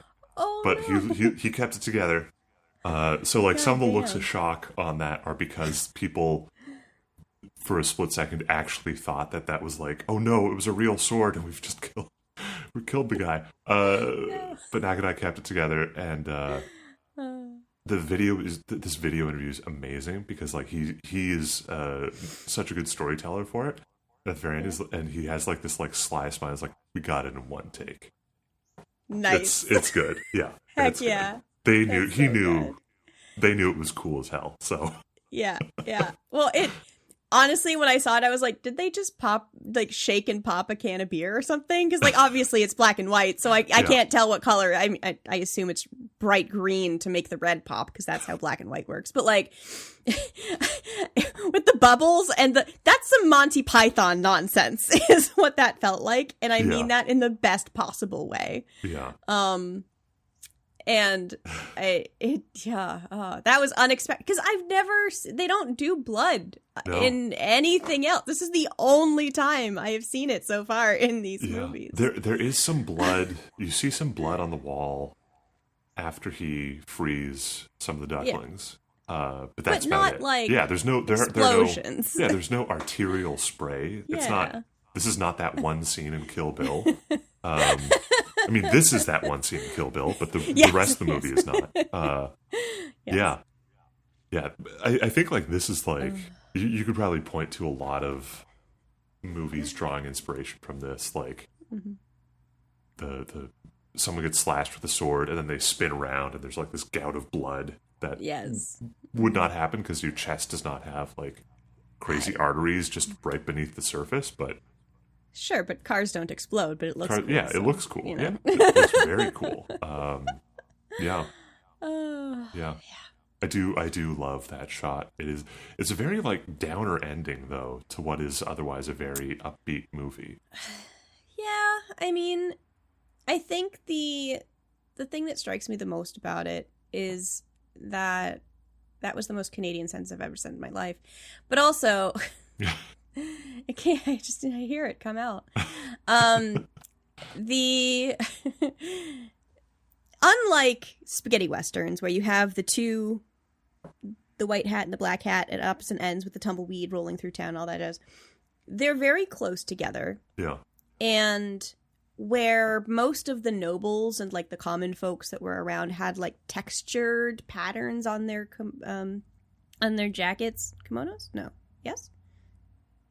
but he kept it together. So like some of the looks of shock on that are because people, for a split second, actually thought that was like, oh no, it was a real sword and we've just killed the guy. But Nakadai kept it together, and this video interview is amazing because like he is such a good storyteller for it. At the very end, and he has like this like sly smile. It's like, we got it in one take. Nice. It's good. Yeah. Heck yeah. They knew. He knew. They knew it was cool as hell. So. Yeah. Well, honestly, when I saw it, I was like, did they just shake and pop a can of beer or something? Because like obviously it's black and white, so I can't tell what color. I assume it's bright green to make the red pop because that's how black and white works. But like with the bubbles and that's some Monty Python nonsense is what that felt like, and I mean that in the best possible way. Yeah. And that was unexpected because they don't do blood in anything else. This is the only time I have seen it so far in these movies. There is some blood. You see some blood on the wall after he frees some of the ducklings. But that's not about it. like there's no explosions. There's no arterial spray. It's not. This is not that one scene in Kill Bill. I mean, this is that one scene in Kill Bill, but the rest of the movie is not. Yeah. I think like this is like you could probably point to a lot of movies drawing inspiration from this, like the someone gets slashed with a sword and then they spin around and there's like this gout of blood that would not happen because your chest does not have like crazy arteries just right beneath the surface, but sure, but cars don't explode, but it looks cool. Yeah, so, it looks cool. You know? Yeah, it looks very cool. Yeah. I do love that shot. It's a very like downer ending though to what is otherwise a very upbeat movie. Yeah, I mean, I think the thing that strikes me the most about it is that was the most Canadian sentence I've ever said in my life. But also I hear it come out. Unlike spaghetti westerns where you have the white hat and the black hat at opposite ends with the tumbleweed rolling through town, all that is, they're very close together. Yeah. And where most of the nobles and like the common folks that were around had like textured patterns on their jackets, kimonos? No. Yes?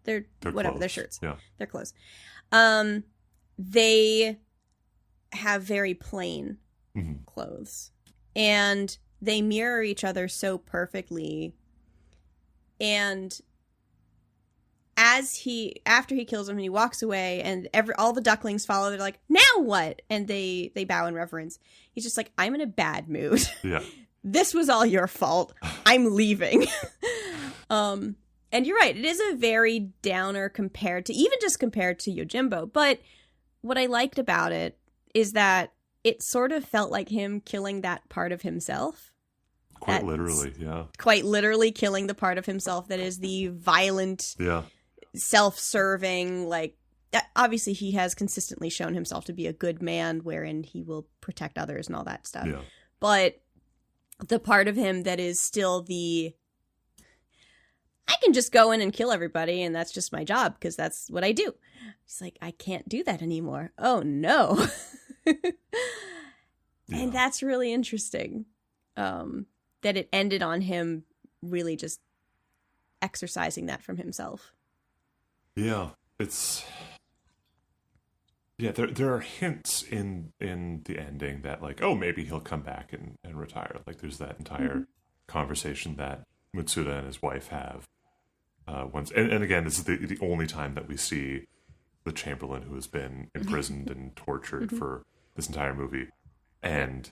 They're whatever, clothes. Their shirts. Yeah. They're clothes. They have very plain clothes. And they mirror each other so perfectly. And after he kills him and he walks away and all the ducklings follow, they're like, now what? And they bow in reverence. He's just like, I'm in a bad mood. Yeah. This was all your fault. I'm leaving. And you're right. It is a very downer compared to Yojimbo. But what I liked about it is that it sort of felt like him killing that part of himself. Quite literally, yeah. Quite literally killing the part of himself that is the violent, self-serving, like, obviously he has consistently shown himself to be a good man wherein he will protect others and all that stuff. Yeah. But the part of him that is still I can just go in and kill everybody and that's just my job because that's what I do. It's like, I can't do that anymore. Oh, no. And that's really interesting. That it ended on him really just exercising that from himself. Yeah, there are hints in the ending that like, oh, maybe he'll come back and retire. Like there's that entire conversation that Mutsuda and his wife have once. And again, this is the only time that we see the Chamberlain who has been imprisoned and tortured for this entire movie. And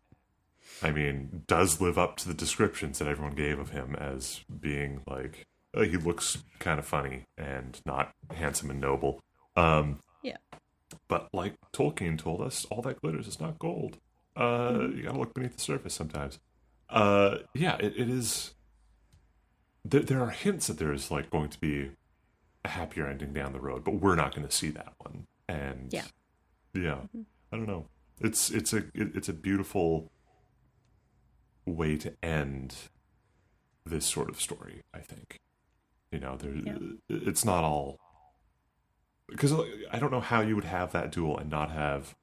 I mean, does live up to the descriptions that everyone gave of him as being like, he looks kind of funny and not handsome and noble. But like Tolkien told us, all that glitters is not gold. You gotta look beneath the surface sometimes. It is. There are hints that there is like going to be a happier ending down the road, but we're not going to see that one. And I don't know. It's a beautiful way to end this sort of story, I think. You know, it's not all, because I don't know how you would have that duel and not have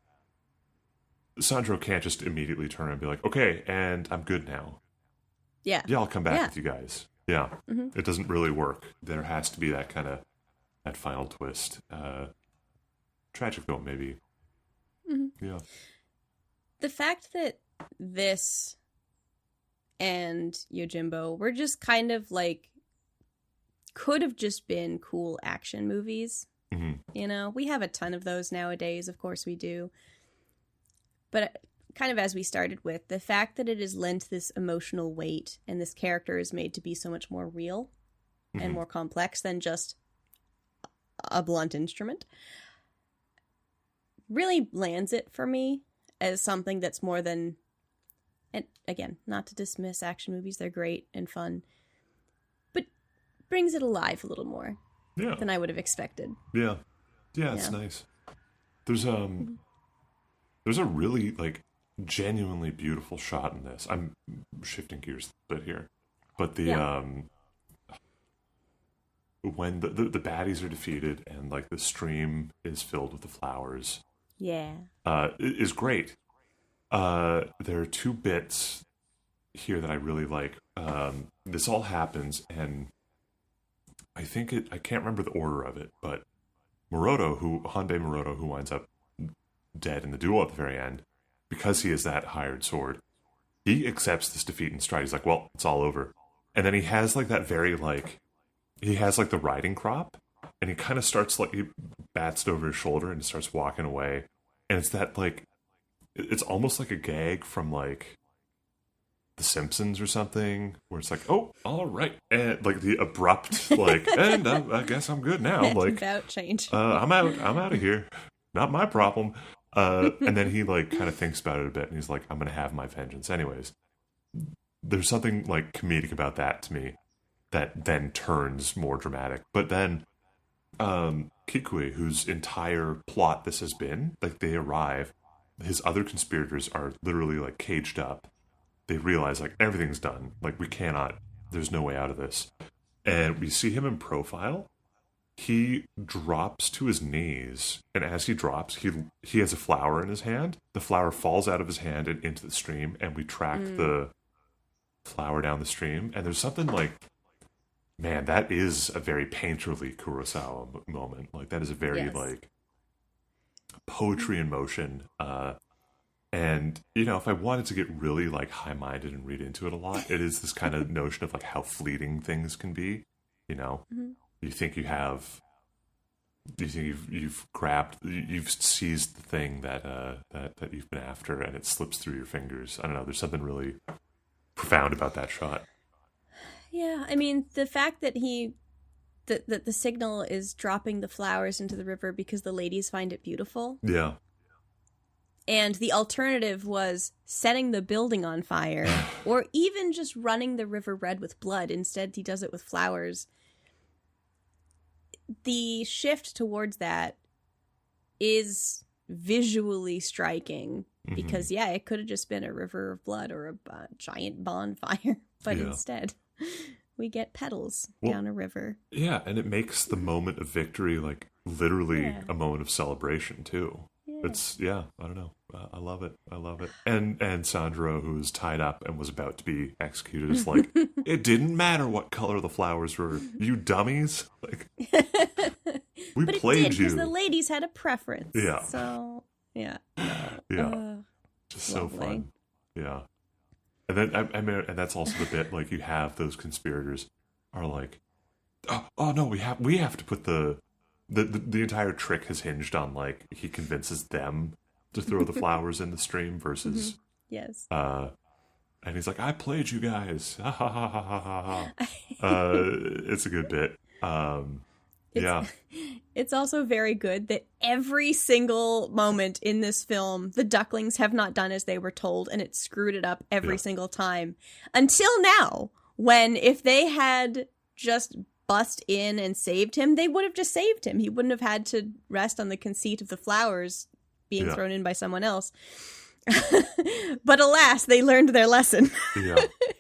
Sanjuro can't just immediately turn and be like, okay, and I'm good now. Yeah, I'll come back with you guys. Yeah, It doesn't really work. There has to be that kind of that final twist. Tragic though, maybe. Yeah. The fact that this and Yojimbo were just kind of like could have just been cool action movies. You know, we have a ton of those nowadays. Of course we do. But kind of as we started with, the fact that it is lent this emotional weight and this character is made to be so much more real and more complex than just a blunt instrument really lands it for me as something that's more than and again, not to dismiss action movies, they're great and fun, but brings it alive a little more than I would have expected. Yeah, it's nice. There's a really like genuinely beautiful shot in this. I'm shifting gears a bit here, but when the baddies are defeated and like the stream is filled with the flowers, is great. There are two bits here that I really like. This all happens, and I can't remember the order of it, but Hyundai Moroto, who winds up dead in the duel at the very end, because he is that hired sword, he accepts this defeat in stride. He's like, well, it's all over. And then he has like that very like, he has like the riding crop, and he kind of starts like, he bats it over his shoulder and starts walking away. And it's that like, it's almost like a gag from like The Simpsons or something, where it's like, oh, all right, and like the abrupt like, and I guess I'm good now. Like about change. I'm out of here. Not my problem. And then he like kind of thinks about it a bit, and he's like, I'm gonna have my vengeance anyways. There's something like comedic about that to me that then turns more dramatic. But then Kikui, whose entire plot this has been, like they arrive, his other conspirators are literally like caged up. They realize like everything's done. Like there's no way out of this. And we see him in profile. He drops to his knees, and as he drops, he has a flower in his hand. The flower falls out of his hand and into the stream, and we track the flower down the stream. And there's something like, man, that is a very painterly Kurosawa moment. Like that is a very like poetry in motion. And you know, if I wanted to get really like high-minded and read into it a lot, it is this kind of notion of like how fleeting things can be. You know, you think you've seized the thing that you've been after, and it slips through your fingers. I don't know. There's something really profound about that shot. Yeah, I mean, the fact that that the signal is dropping the flowers into the river because the ladies find it beautiful. Yeah. And the alternative was setting the building on fire or even just running the river red with blood. Instead, he does it with flowers. The shift towards that is visually striking because, it could have just been a river of blood or a giant bonfire. But instead, we get petals down a river. Yeah, and it makes the moment of victory like literally a moment of celebration, too. It's I don't know. I love it. And Sanjuro, who was tied up and was about to be executed, is like, it didn't matter what color the flowers were, you dummies. Like, we but played it did, you because the ladies had a preference. Yeah. So just so fun. Yeah. And then I mean, and that's also the bit like you have those conspirators are like, oh no, we have to put the entire trick has hinged on like he convinces them to throw the flowers in the stream versus and he's like, I played you guys. Ha ha ha ha ha ha. It's a good bit. It's also very good that every single moment in this film, the ducklings have not done as they were told, and it screwed it up every single time. Until now, when if they had just bust in and saved him, they would have just saved him. He wouldn't have had to rest on the conceit of the flowers being thrown in by someone else. But alas, they learned their lesson.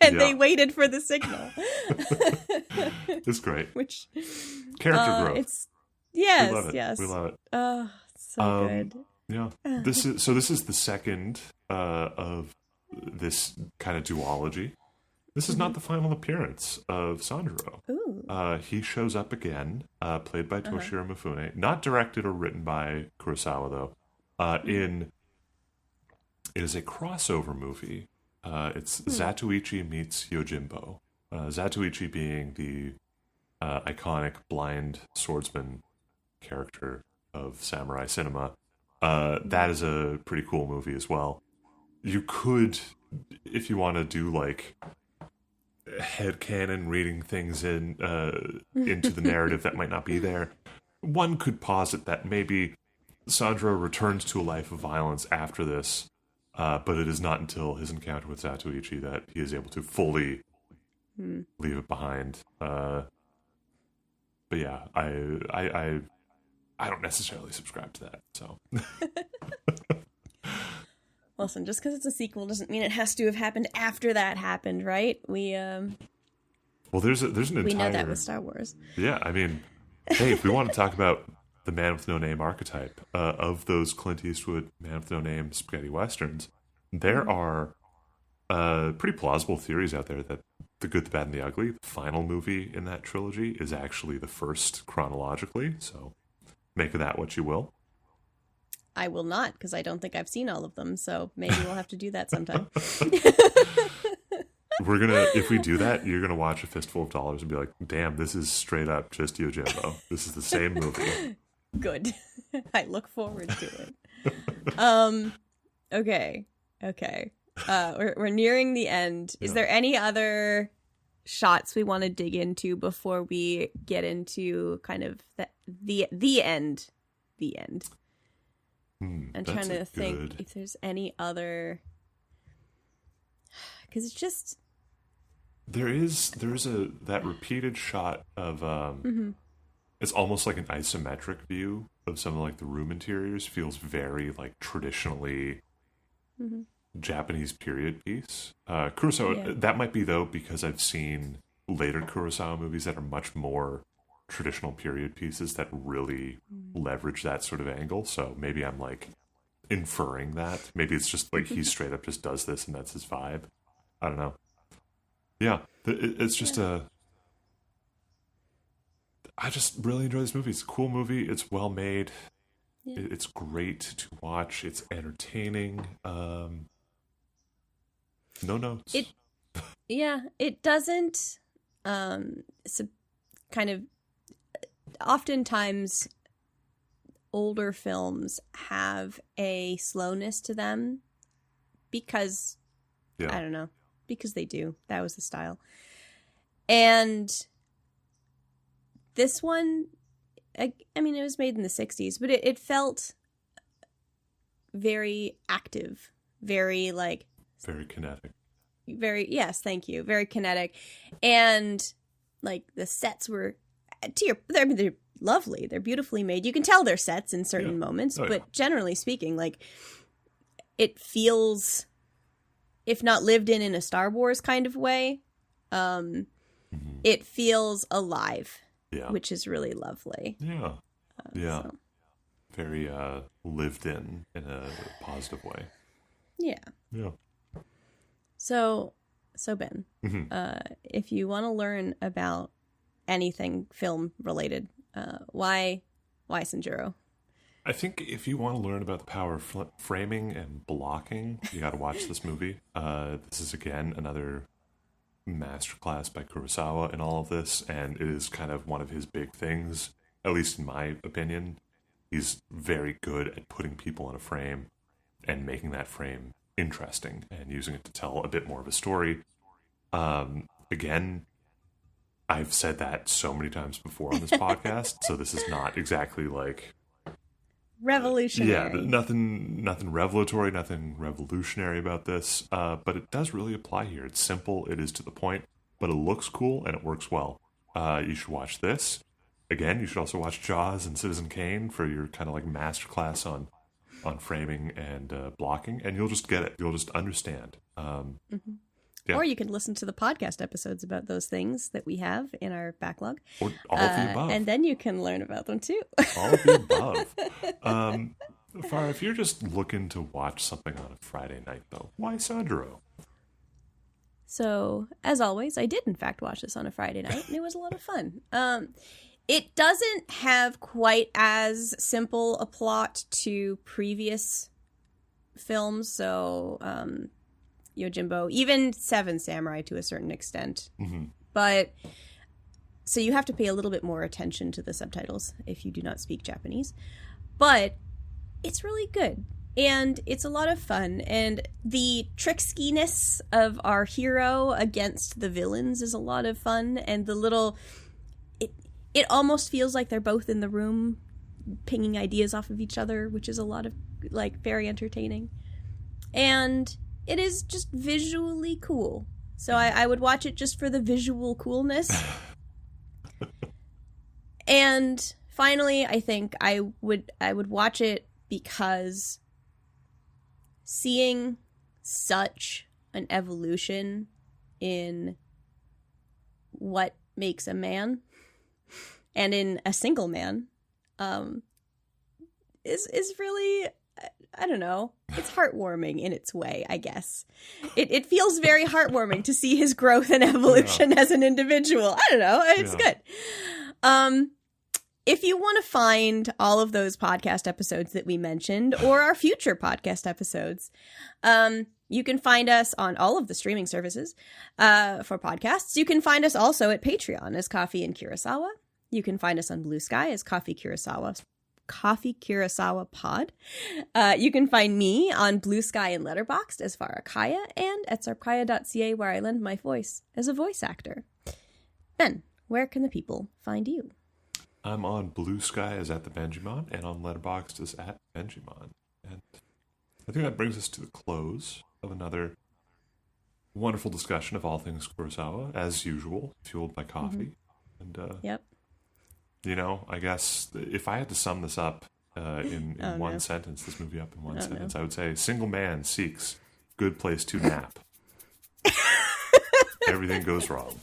And they waited for the signal. It's great. Which character growth. It's we love it. Oh, so good. Yeah. This is the second of this kind of duology. This is not the final appearance of Sanjuro. He shows up again, played by Toshiro Mifune. Not directed or written by Kurosawa, though. It is a crossover movie. It's Zatoichi meets Yojimbo. Zatoichi being the iconic blind swordsman character of samurai cinema. That is a pretty cool movie as well. You could, if you want to do like headcanon reading things into the narrative that might not be there, one could posit that maybe Sanjuro returns to a life of violence after this But it is not until his encounter with Zatoichi that he is able to fully leave it behind. But yeah, I don't necessarily subscribe to that. So, listen, just because it's a sequel doesn't mean it has to have happened after that happened, right? Well, there's an entire... We know that with Star Wars. Yeah, I mean, hey, if we want to talk about the man with no name archetype of those Clint Eastwood man with no name spaghetti westerns, there are pretty plausible theories out there that The Good, the Bad, and the Ugly, the final movie in that trilogy, is actually the first chronologically. So make of that what you will. I will not, because I don't think I've seen all of them. So maybe we'll have to do that sometime. If we do that, you're gonna watch A Fistful of Dollars and be like, damn, this is straight up just Yojimbo. This is the same movie. Good. I look forward to it. Okay. We're nearing the end. Is there any other shots we want to dig into before we get into kind of the end? The end. I'm trying to think if there's any other, because it's just there is that repeated shot of it's almost like an isometric view of some of like the room interiors. Feels very like traditionally Japanese period piece. Kurosawa, that might be though because I've seen later Kurosawa movies that are much more traditional period pieces that really leverage that sort of angle. So maybe I'm like inferring that. Maybe it's just like he straight up just does this and that's his vibe. I don't know. Yeah, it's just I just really enjoy this movie. It's a cool movie. It's well made. Yeah. It's great to watch. It's entertaining. No notes. It doesn't. It's a kind of oftentimes older films have a slowness to them because I don't know, because they do. That was the style. And this one, I mean, it was made in the 60s, but it felt very active, very like... Very kinetic. Yes, thank you. Very kinetic. And like the sets were, they're lovely. They're beautifully made. You can tell they're sets in certain moments, but generally speaking, like it feels, if not lived in a Star Wars kind of way, it feels alive. Yeah. Which is really lovely. Yeah. So. Very lived in a positive way. Yeah. Yeah. So Ben, if you want to learn about anything film related, why Sanjuro? I think if you want to learn about the power of framing and blocking, you got to watch this movie. This is again another masterclass by Kurosawa in all of this, and it is kind of one of his big things, at least in my opinion. He's very good at putting people in a frame and making that frame interesting and using it to tell a bit more of a story. Again, I've said that so many times before on this podcast, so this is not exactly like revolutionary. Nothing revelatory, nothing revolutionary about this, but it does really apply here. It's simple, it is to the point, but it looks cool and it works well. You should watch this. Again, you should also watch Jaws and Citizen Kane for your kind of like masterclass on framing and blocking, and you'll just get it. You'll just understand. Yeah. Or you can listen to the podcast episodes about those things that we have in our backlog. Or all of the above. And then you can learn about them too. All of the above. Farrah, if you're just looking to watch something on a Friday night, though, why Sanjuro? So, as always, I did in fact watch this on a Friday night, and it was a lot of fun. It doesn't have quite as simple a plot to previous films, so Yojimbo, even Seven Samurai to a certain extent. But so you have to pay a little bit more attention to the subtitles if you do not speak Japanese. But it's really good. And it's a lot of fun. And the trickskiness of our hero against the villains is a lot of fun. And the little... It almost feels like they're both in the room pinging ideas off of each other, which is a lot of, like, very entertaining. And it is just visually cool. So I would watch it just for the visual coolness. And finally, I think I would watch it because seeing such an evolution in what makes a man and in a single man is really, I don't know, it's heartwarming in its way, I guess. It feels very heartwarming to see his growth and evolution as an individual. I don't know, it's good. If you want to find all of those podcast episodes that we mentioned or our future podcast episodes, you can find us on all of the streaming services for podcasts. You can find us also at Patreon as Coffee and Kurosawa. You can find us on Blue Sky as Coffee Kurosawa Pod. You can find me on Blue Sky and Letterboxd as Farrah Sarpkaya, and at sarpkaya.ca, where I lend my voice as a voice actor. Ben, where can the people find you? I'm on Blue Sky as at the Benjimon, and on Letterboxd as at Benjimon. And I think that brings us to the close of another wonderful discussion of all things Kurosawa, as usual, fueled by coffee. Mm-hmm. And yep. You know, I guess if I had to sum this up in one sentence, this movie up in one sentence, I would say: single man seeks good place to nap. Everything goes wrong.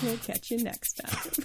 We'll catch you next time.